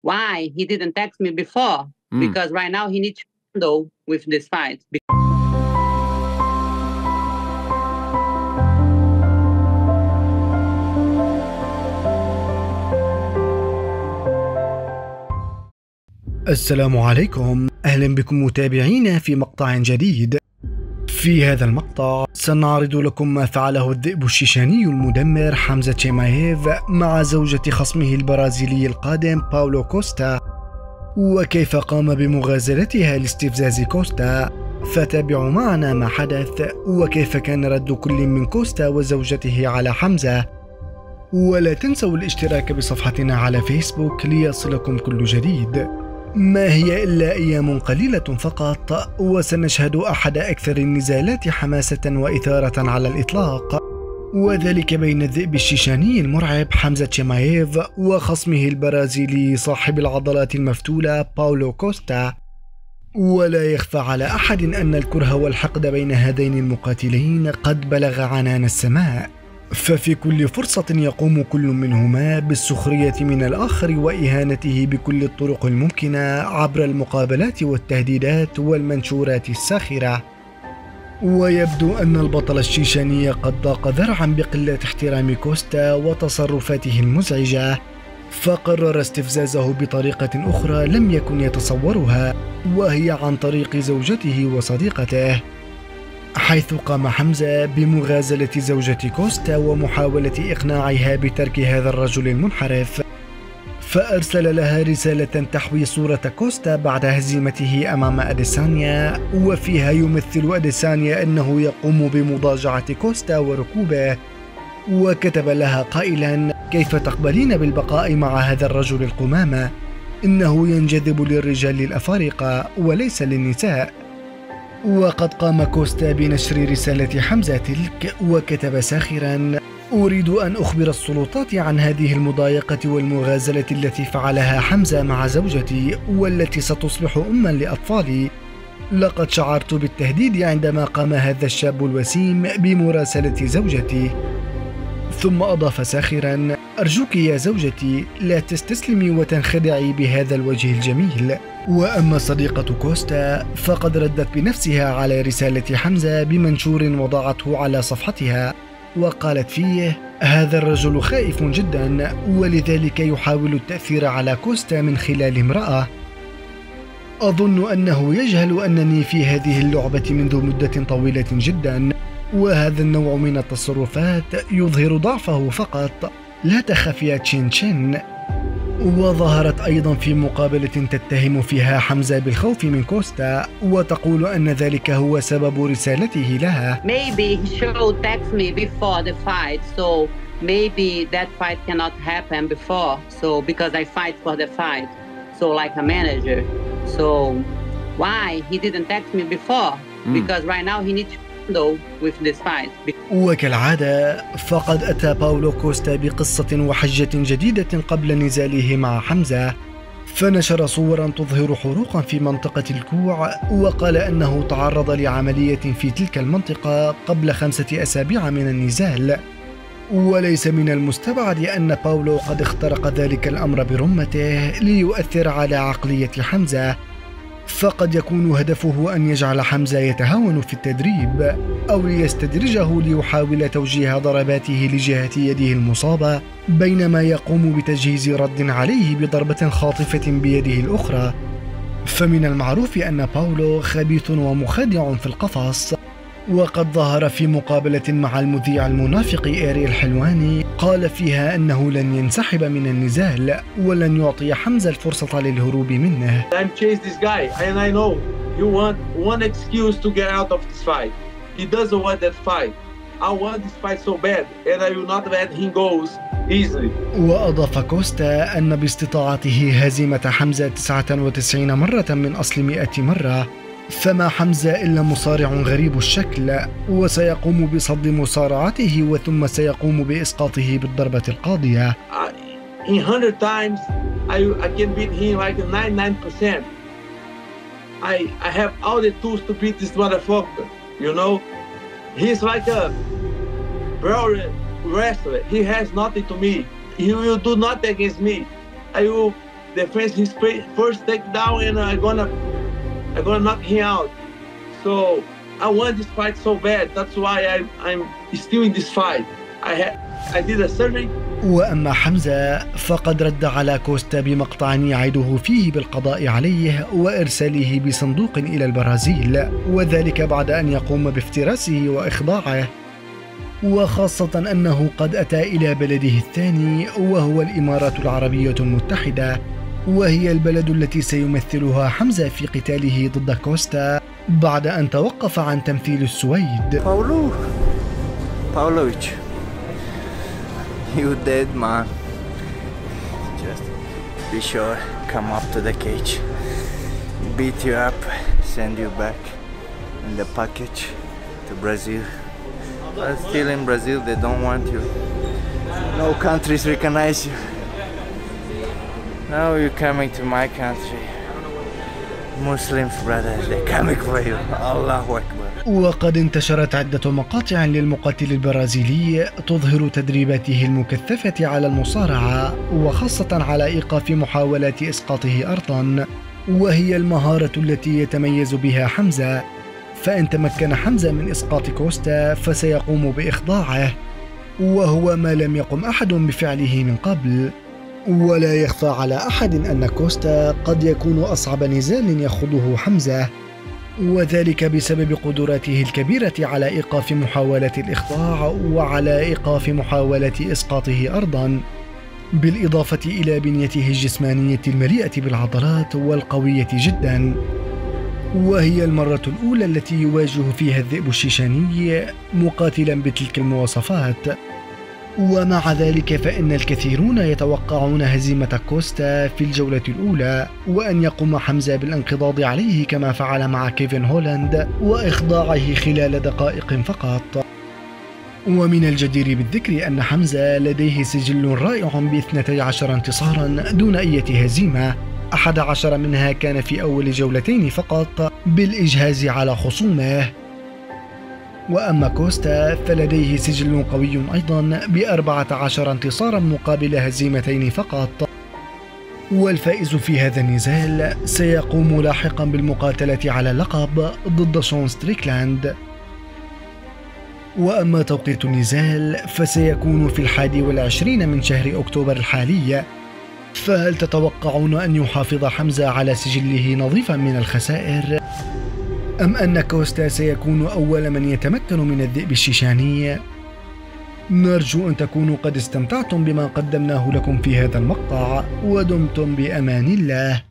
why he didn't text me before, because right now he needs to handle with this fight. السلام عليكم، أهلا بكم متابعينا في مقطع جديد. في هذا المقطع سنعرض لكم ما فعله الذئب الشيشاني المدمر حمزة تشيمايف مع زوجة خصمه البرازيلي القادم باولو كوستا، وكيف قام بمغازلتها لاستفزاز كوستا. فتابعوا معنا ما حدث وكيف كان رد كل من كوستا وزوجته على حمزة، ولا تنسوا الاشتراك بصفحتنا على فيسبوك ليصلكم كل جديد. ما هي إلا أيام قليلة فقط وسنشهد أحد أكثر النزالات حماسة وإثارة على الإطلاق، وذلك بين الذئب الشيشاني المرعب حمزة تشيمايف وخصمه البرازيلي صاحب العضلات المفتولة باولو كوستا. ولا يخفى على أحد أن الكره والحقد بين هذين المقاتلين قد بلغ عنان السماء، ففي كل فرصة يقوم كل منهما بالسخرية من الآخر وإهانته بكل الطرق الممكنة عبر المقابلات والتهديدات والمنشورات الساخرة. ويبدو أن البطل الشيشاني قد ضاق ذرعا بقلة احترام كوستا وتصرفاته المزعجة، فقرر استفزازه بطريقة أخرى لم يكن يتصورها، وهي عن طريق زوجته وصديقته، حيث قام حمزة بمغازلة زوجة كوستا ومحاولة إقناعها بترك هذا الرجل المنحرف. فأرسل لها رسالة تحوي صورة كوستا بعد هزيمته أمام أديسانيا، وفيها يمثل أديسانيا أنه يقوم بمضاجعة كوستا وركوبه، وكتب لها قائلا: كيف تقبلين بالبقاء مع هذا الرجل القمامة؟ إنه ينجذب للرجال الأفارقة وليس للنساء. وقد قام كوستا بنشر رسالة حمزة تلك وكتب ساخرا: أريد أن أخبر السلطات عن هذه المضايقة والمغازلة التي فعلها حمزة مع زوجتي والتي ستصبح أما لأطفالي. لقد شعرت بالتهديد عندما قام هذا الشاب الوسيم بمراسلة زوجتي. ثم أضاف ساخرا: أرجوك يا زوجتي لا تستسلمي وتنخدعي بهذا الوجه الجميل. وأما صديقة كوستا فقد ردت بنفسها على رسالة حمزة بمنشور وضعته على صفحتها، وقالت فيه: هذا الرجل خائف جدا ولذلك يحاول التأثير على كوستا من خلال امرأة. أظن أنه يجهل أنني في هذه اللعبة منذ مدة طويلة جدا، وهذا النوع من التصرفات يظهر ضعفه فقط. لا تخف يا تشين تشين. وظهرت أيضا في مقابلة تتهم فيها حمزة بالخوف من كوستا وتقول أن ذلك هو سبب رسالته لها. Maybe he should text me before the fight, so maybe that fight cannot happen before, so because I fight for the fight, so like a manager. So why he didn't text me before? Because right now he needs to handle with this fight. وكالعادة فقد أتى باولو كوستا بقصة وحجة جديدة قبل نزاله مع حمزة، فنشر صورا تظهر حروقا في منطقة الكوع، وقال أنه تعرض لعملية في تلك المنطقة قبل 5 أسابيع من النزال. وليس من المستبعد أن باولو قد اخترق ذلك الأمر برمته ليؤثر على عقلية حمزة، فقد يكون هدفه أن يجعل حمزة يتهاون في التدريب أو ليستدرجه ليحاول توجيه ضرباته لجهة يده المصابة، بينما يقوم بتجهيز رد عليه بضربة خاطفة بيده الأخرى. فمن المعروف أن باولو خبيث ومخادع في القفص، وقد ظهر في مقابلة مع المذيع المنافق إيريل حلواني قال فيها أنه لن ينسحب من النزال ولن يعطي حمزة الفرصة للهروب منه. I'm chasing this guy and I know you want one excuse to get out of this fight. He doesn't want that fight. I want this fight so bad and I will not let him go easily. وأضاف كوستا أن باستطاعته هزيمة حمزة 99 مرة من أصل 100 مرة، فما حمزة إلا مصارع غريب الشكل، وسيقوم بصد مصارعته وثم سيقوم بإسقاطه بالضربة القاضية. In 100 times I can beat him like 99%. I have all the tools to beat this motherfucker, you know? He's like a pro wrestler. He has nothing to me. He will do nothing against me. I will defense his first takedown, and I'm gonna knock him out. So I want this fight so bad. That's why I'm still in this fight. I did a surgery. وأما حمزة فقد رد على كوستا بمقطع يعده فيه بالقضاء عليه وإرساله بصندوق إلى البرازيل، وذلك بعد أن يقوم بافتراسه وإخضاعه، وخاصة أنه قد أتى إلى بلده الثاني وهو الإمارات العربية المتحدة، وهي البلد التي سيمثلها حمزة في قتاله ضد كوستا بعد أن توقف عن تمثيل السويد. Pavlovich, you dead, man. Just be sure, come up to the cage, beat you up, send you back in the package to Brazil. But still in Brazil, they don't want you. No countries recognize you. Now you're coming to my country. Muslims, brothers, they're coming for you. Allahu Akbar. وقد انتشرت عدة مقاطع للمقاتل البرازيلي تظهر تدريباته المكثفة على المصارعة، وخاصة على إيقاف محاولات إسقاطه أرضاً، وهي المهارة التي يتميز بها حمزة. فإن تمكن حمزة من إسقاط كوستا فسيقوم بإخضاعه، وهو ما لم يقم أحد بفعله من قبل. ولا يخفى على أحد أن كوستا قد يكون أصعب نزال يخوضه حمزة، وذلك بسبب قدراته الكبيرة على إيقاف محاولة الإخضاع وعلى إيقاف محاولة إسقاطه أرضاً، بالإضافة إلى بنيته الجسمانية المليئة بالعضلات والقوية جداً. وهي المرة الأولى التي يواجه فيها الذئب الشيشاني مقاتلاً بتلك المواصفات. ومع ذلك فإن الكثيرون يتوقعون هزيمة كوستا في الجولة الأولى، وأن يقوم حمزة بالانقضاض عليه كما فعل مع كيفن هولاند وإخضاعه خلال دقائق فقط. ومن الجدير بالذكر أن حمزة لديه سجل رائع ب12 انتصارا دون أي هزيمة، 11 منها كان في أول جولتين فقط بالإجهاز على خصومه. وأما كوستا فلديه سجل قوي أيضا ب14 انتصارا مقابل هزيمتين فقط، والفائز في هذا النزال سيقوم لاحقا بالمقاتلة على اللقب ضد شون ستريكلاند. وأما توقيت النزال فسيكون في 21 من شهر أكتوبر الحالي. فهل تتوقعون أن يحافظ حمزة على سجله نظيفا من الخسائر، أم أن كوستا سيكون أول من يتمكن من الذئب الشيشاني؟ نرجو أن تكونوا قد استمتعتم بما قدمناه لكم في هذا المقطع، ودمتم بأمان الله.